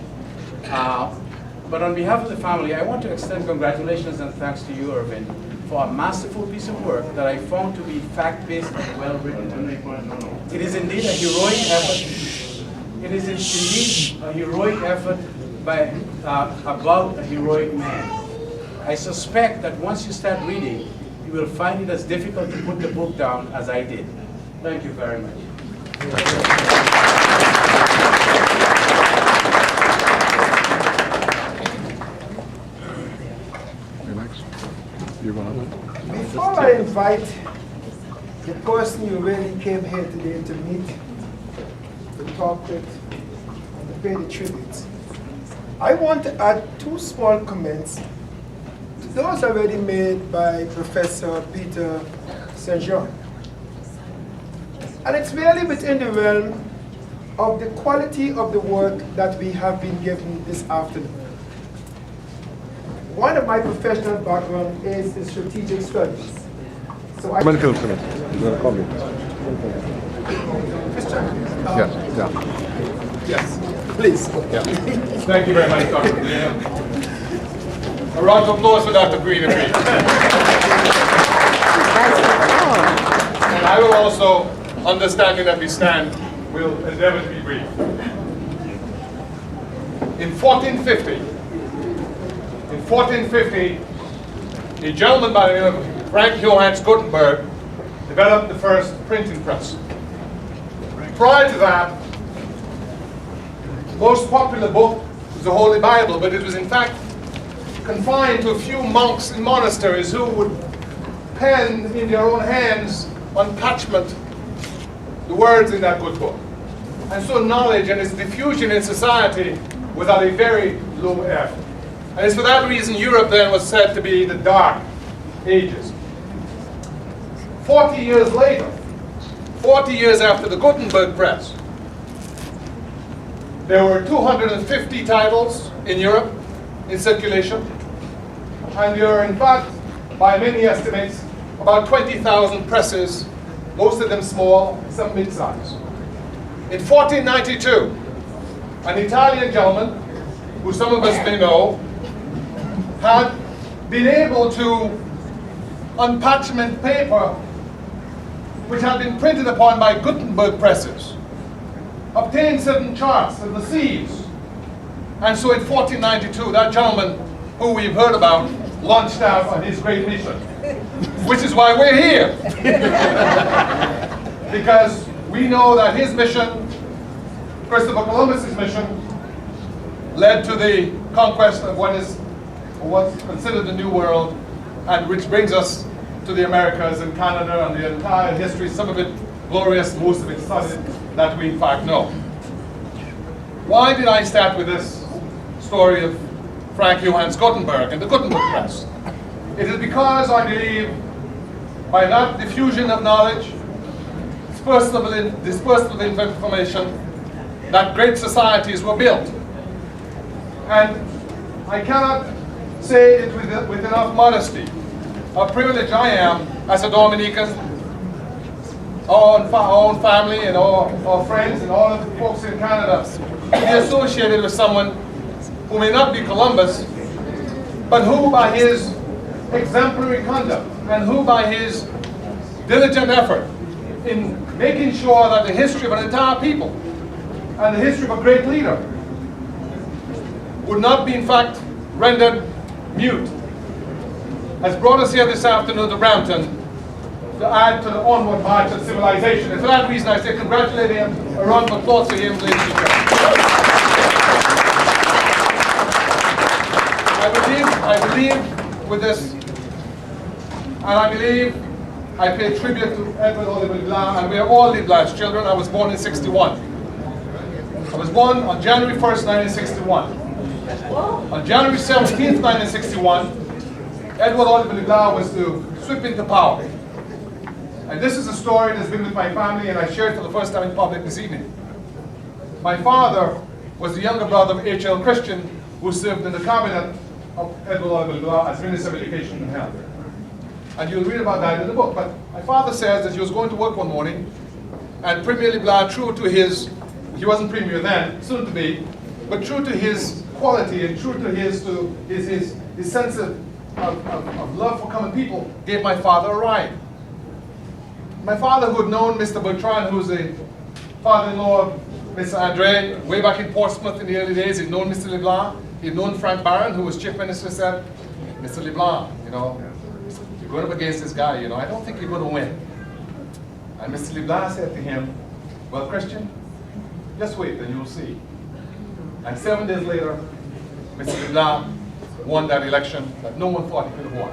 But on behalf of the family, I want to extend congratulations and thanks to you, Irving, for a masterful piece of work that I found to be fact-based and well-written. It is indeed a heroic effort. It is indeed a heroic effort about a heroic man. I suspect that once you start reading, you will find it as difficult to put the book down as I did. Thank you very much.
Before I invite the person you really came here today to meet, to talk with, and to pay the tribute, I want to add two small comments to those already made by Professor Peter St. John. And it's really within the realm of the quality of the work that we have been given this afternoon. One of my professional background is in strategic studies. So I
Many films in it. You want to comment?
Yes, please.
Yeah. Thank you very much, Dr. Green. A round of applause for Dr. Green, please. And I will also, understanding that we stand, will endeavor to be brief. In 1450, a gentleman by the name of Frank Johannes Gutenberg developed the first printing press. Prior to that, the most popular book was the Holy Bible, but it was in fact confined to a few monks in monasteries who would pen in their own hands on parchment the words in that good book. And so knowledge and its diffusion in society was at a very low ebb. And it's for that reason Europe then was said to be the Dark Ages. 40 years later, 40 years after the Gutenberg press, there were 250 titles in Europe in circulation, and there are in fact, by many estimates, about 20,000 presses, most of them small, some mid-size. In 1492, an Italian gentleman, who some of us may know, had been able to unparchment paper which had been printed upon by Gutenberg presses, obtain certain charts of the seas. And so in 1492, that gentleman who we've heard about launched out on his great mission, which is why we're here. Because we know that his mission, Christopher Columbus's mission, led to the conquest of what's considered the New World, and which brings us to the Americas and Canada and the entire history, some of it glorious, most of it sordid, that we in fact know. Why did I start with this story of Frank Johannes Gutenberg and the Gutenberg press? It is because I believe by that diffusion of knowledge, dispersal of information, that great societies were built. And I cannot say it with enough modesty how privileged I am as a Dominican, our own family and our friends and all of the folks in Canada to be associated with someone who may not be Columbus, but who by his exemplary conduct and who by his diligent effort in making sure that the history of an entire people and the history of a great leader would not be in fact rendered mute, has brought us here this afternoon to Brampton to add to the onward march of civilization. And for that reason I say congratulate him, a round of applause for him, ladies and gentlemen. I believe with this, and I believe I pay tribute to Edward Leblanc, and we are all Leblanc's children. I was born in '61. I was born on January 1st, 1961. On January 17th, 1961, Edward Leblanc was to sweep into power. And this is a story that's been with my family, and I share it for the first time in public this evening. My father was the younger brother of H.L. Christian, who served in the cabinet of Edward Leblanc as Minister of Education and Health. And you'll read about that in the book. But my father says that he was going to work one morning, and Premier Leblanc, true to his, he wasn't Premier then, soon to be, but true to his quality and true to his sense of love for common people, gave my father a ride. My father, who had known Mr. Bertrand, who's the father-in-law of Mr. Andre, way back in Portsmouth in the early days, he'd known Mr. Leblanc, he'd known Frank Barron, who was chief minister, said, Mr. Leblanc, you know, you're going up against this guy, you know, I don't think you're going to win. And Mr. Leblanc said to him, well, Christian, just wait and you'll see. And 7 days later, Mr. Leblanc won that election that no one thought he could have won.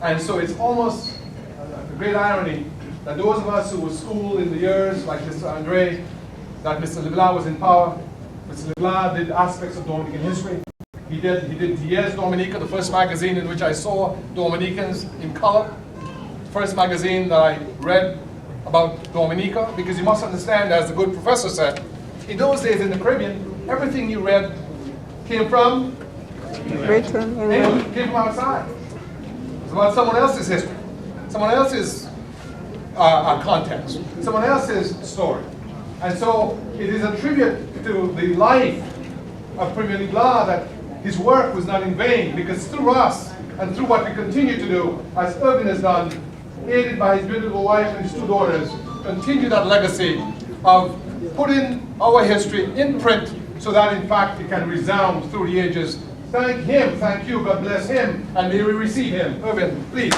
And so it's almost a great irony that those of us who were schooled in the years, like Mr. Andre, that Mr. Leblanc was in power. Mr. Leblanc did aspects of Dominican history. He did Diez Dominica, the first magazine in which I saw Dominicans in color. First magazine that I read about Dominica, because you must understand, as the good professor said, in those days in the Caribbean, everything you read came from
Britain,
England, came from outside. It's about someone else's history, someone else's context, someone else's story. And so it is a tribute to the life of Premier Leblanc that his work was not in vain, because through us and through what we continue to do, as Irving has done, aided by his beautiful wife and his 2 daughters, continue that legacy of putting our history in print so that in fact it can resound through the ages. Thank him, thank you, God bless him, and may we receive him. Irving, please.